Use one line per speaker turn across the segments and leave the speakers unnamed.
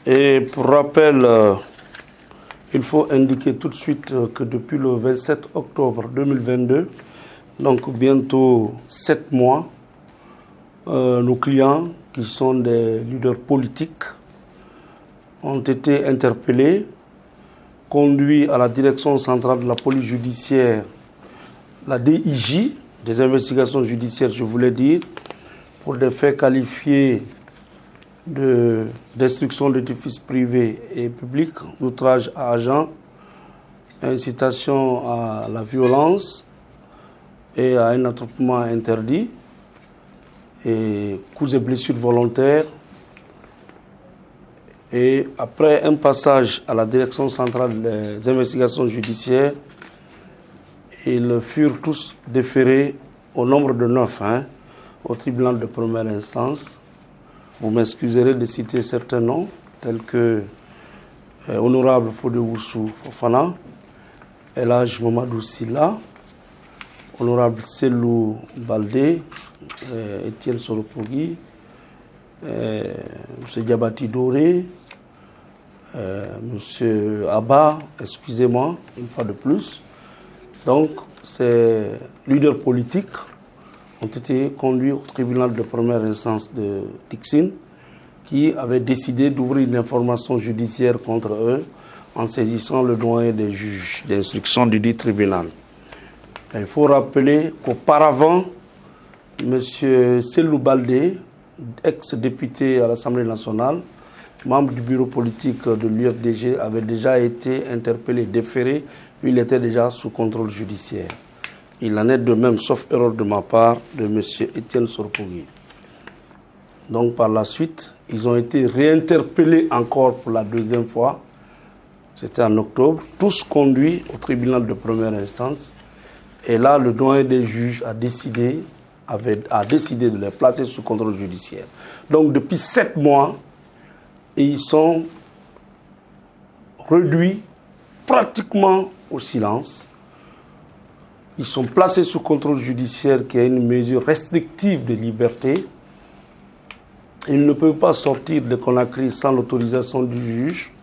Et pour rappel, il faut indiquer tout de suite que depuis le 27 octobre 2022, donc bientôt 7 mois, nos clients, qui sont des leaders politiques, ont été interpellés, conduits à la direction centrale de la police judiciaire, la DIJ, des investigations judiciaires, je voulais dire, pour des faits qualifiés de destruction d'édifices privés et publics, d'outrage à agents, incitation à la violence et à un attroupement interdit, et coups et blessures volontaires. Et après un passage à la direction centrale des investigations judiciaires, ils furent tous déférés au nombre de 9 au tribunal de première instance. Vous m'excuserez de citer certains noms, tels que Honorable Fodewoussou Fofana, Elhadj Mamadou Silla, Honorable Selou Baldé, Etienne Soropogui, M. Diabati Doré, M. Abba, excusez-moi, une fois de plus. Donc, ces leaders politiques ont été conduits au tribunal de première instance de Tixine, qui avait décidé d'ouvrir une information judiciaire contre eux en saisissant le doyen des juges d'instruction du dit tribunal. Il faut rappeler qu'auparavant, M. Selou Baldé, ex-député à l'Assemblée nationale, membre du bureau politique de l'UFDG, avait déjà été interpellé, déféré, lui il était déjà sous contrôle judiciaire. Il en est de même, sauf erreur de ma part, de M. Etienne Soropogui. Donc par la suite, ils ont été réinterpellés encore pour la deuxième fois, c'était en octobre, tous conduits au tribunal de première instance. Et là, le doyen des juges a décidé de les placer sous contrôle judiciaire. Donc depuis 7 mois, ils sont réduits pratiquement au silence. Ils sont placés sous contrôle judiciaire qui est une mesure restrictive de liberté. Ils ne peuvent pas sortir de Conakry sans l'autorisation du juge.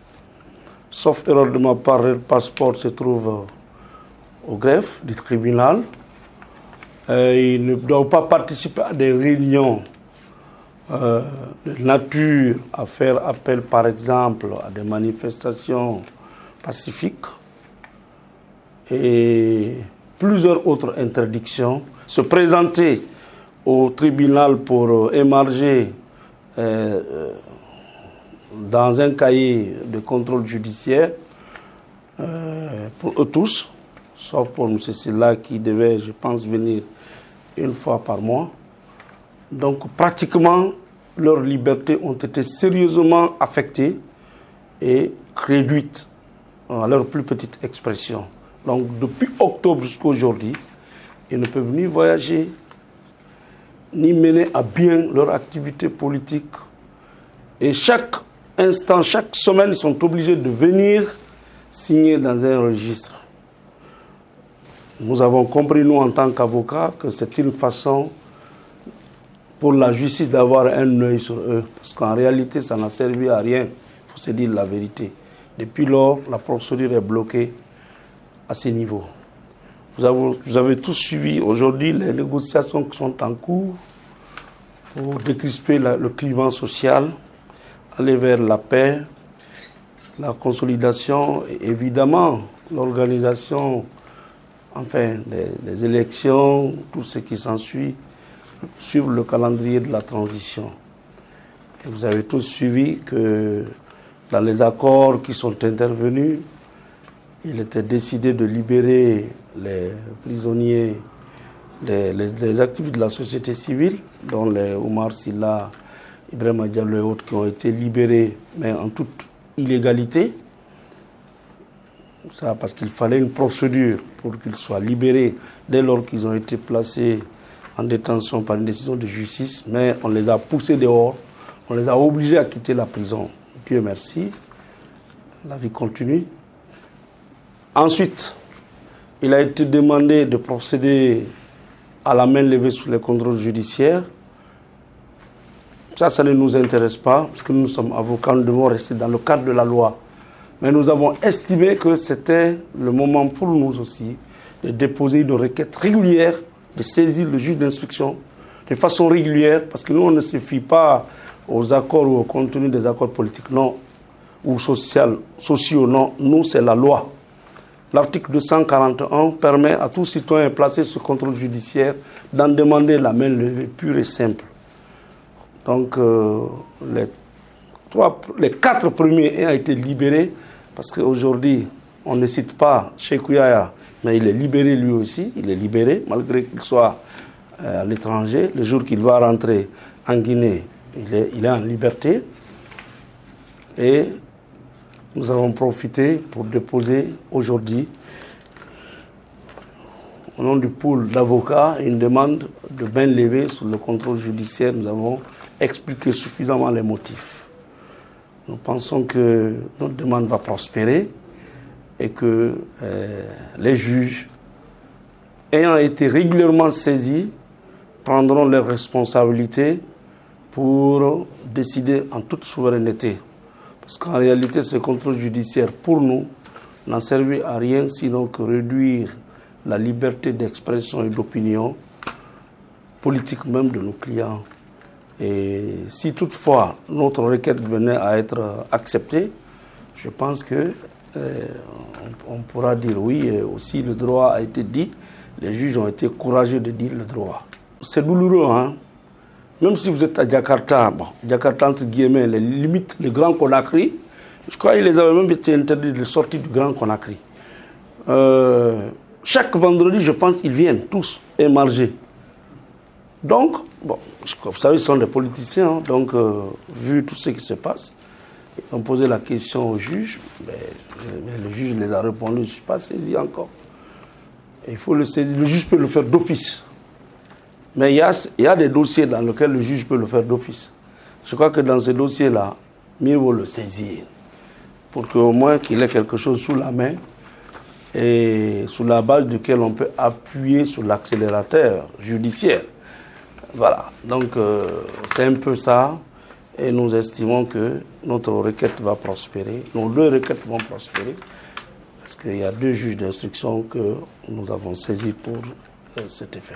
Sauf erreur de ma part, leur passeport se trouve au greffe du tribunal. Ils ne doivent pas participer à des réunions de nature à faire appel, par exemple, à des manifestations pacifiques. Et plusieurs autres interdictions. Se présenter au tribunal pour émarger dans un cahier de contrôle judiciaire pour eux tous, sauf pour M. Silla qui devait, je pense, venir une fois par mois. Donc pratiquement, leurs libertés ont été sérieusement affectées et réduites à leur plus petite expression. Donc depuis octobre jusqu'à aujourd'hui, ils ne peuvent ni voyager, ni mener à bien leur activité politique. Et chaque instant, chaque semaine, ils sont obligés de venir signer dans un registre. Nous avons compris, nous, en tant qu'avocats, que c'est une façon pour la justice d'avoir un œil sur eux. Parce qu'en réalité, ça n'a servi à rien. Il faut se dire la vérité. Depuis lors, la procédure est bloquée à ce niveau. Vous avez tous suivi aujourd'hui les négociations qui sont en cours pour décrisper le climat social, aller vers la paix, la consolidation et évidemment l'organisation des élections, tout ce qui s'ensuit, suivre le calendrier de la transition. Et vous avez tous suivi que dans les accords qui sont intervenus, il était décidé de libérer les prisonniers, les activistes de la société civile, dont les Oumar Silla, Ibrahima Diallo et autres qui ont été libérés, mais en toute illégalité. Ça, parce qu'il fallait une procédure pour qu'ils soient libérés dès lors qu'ils ont été placés en détention par une décision de justice, mais on les a poussés dehors, on les a obligés à quitter la prison. Dieu merci, la vie continue. Ensuite, il a été demandé de procéder à la main levée sous les contrôles judiciaires. Ça ne nous intéresse pas, parce que nous sommes avocats, nous devons rester dans le cadre de la loi. Mais nous avons estimé que c'était le moment pour nous aussi de déposer une requête régulière, de saisir le juge d'instruction de façon régulière, parce que nous, on ne se fie pas aux accords ou au contenu des accords politiques, non, ou sociaux, non. Nous, c'est la loi. L'article 241 permet à tout citoyen placé sous contrôle judiciaire d'en demander la main levée pure et simple. Donc, les 4 premiers ont été libérés, parce qu'aujourd'hui, on ne cite pas Cheikh Yaya, mais il est libéré lui aussi, il est libéré, malgré qu'il soit à l'étranger. Le jour qu'il va rentrer en Guinée, il est en liberté. Et nous avons profité pour déposer aujourd'hui, au nom du pool d'avocats, une demande de main levée sur le contrôle judiciaire. Nous avons expliqué suffisamment les motifs. Nous pensons que notre demande va prospérer et que les juges, ayant été régulièrement saisis, prendront leurs responsabilités pour décider en toute souveraineté. Parce qu'en réalité, ce contrôle judiciaire, pour nous, n'a servi à rien sinon que réduire la liberté d'expression et d'opinion, politique même de nos clients. Et si toutefois notre requête venait à être acceptée, je pense que on pourra dire oui, et aussi le droit a été dit, les juges ont été courageux de dire le droit. C'est douloureux, hein. Même si vous êtes à Jakarta, bon, Jakarta entre guillemets, les limites, le Grand Conakry, je crois qu'ils les avaient même été interdits de sortir du Grand Conakry. Chaque vendredi, je pense qu'ils viennent tous émarger. Donc, bon, vous savez, ils sont des politiciens, hein, donc vu tout ce qui se passe, ils ont posé la question au juge, mais le juge les a répondu, je ne suis pas saisi encore. Et il faut le saisir, le juge peut le faire d'office. Mais il y a des dossiers dans lesquels le juge peut le faire d'office. Je crois que dans ces dossiers-là, mieux vaut le saisir, pour qu'au moins qu'il ait quelque chose sous la main, et sous la base duquel on peut appuyer sur l'accélérateur judiciaire. Voilà, donc c'est un peu ça, et nous estimons que notre requête va prospérer, nos 2 requêtes vont prospérer, parce qu'il y a 2 juges d'instruction que nous avons saisis pour cet effet.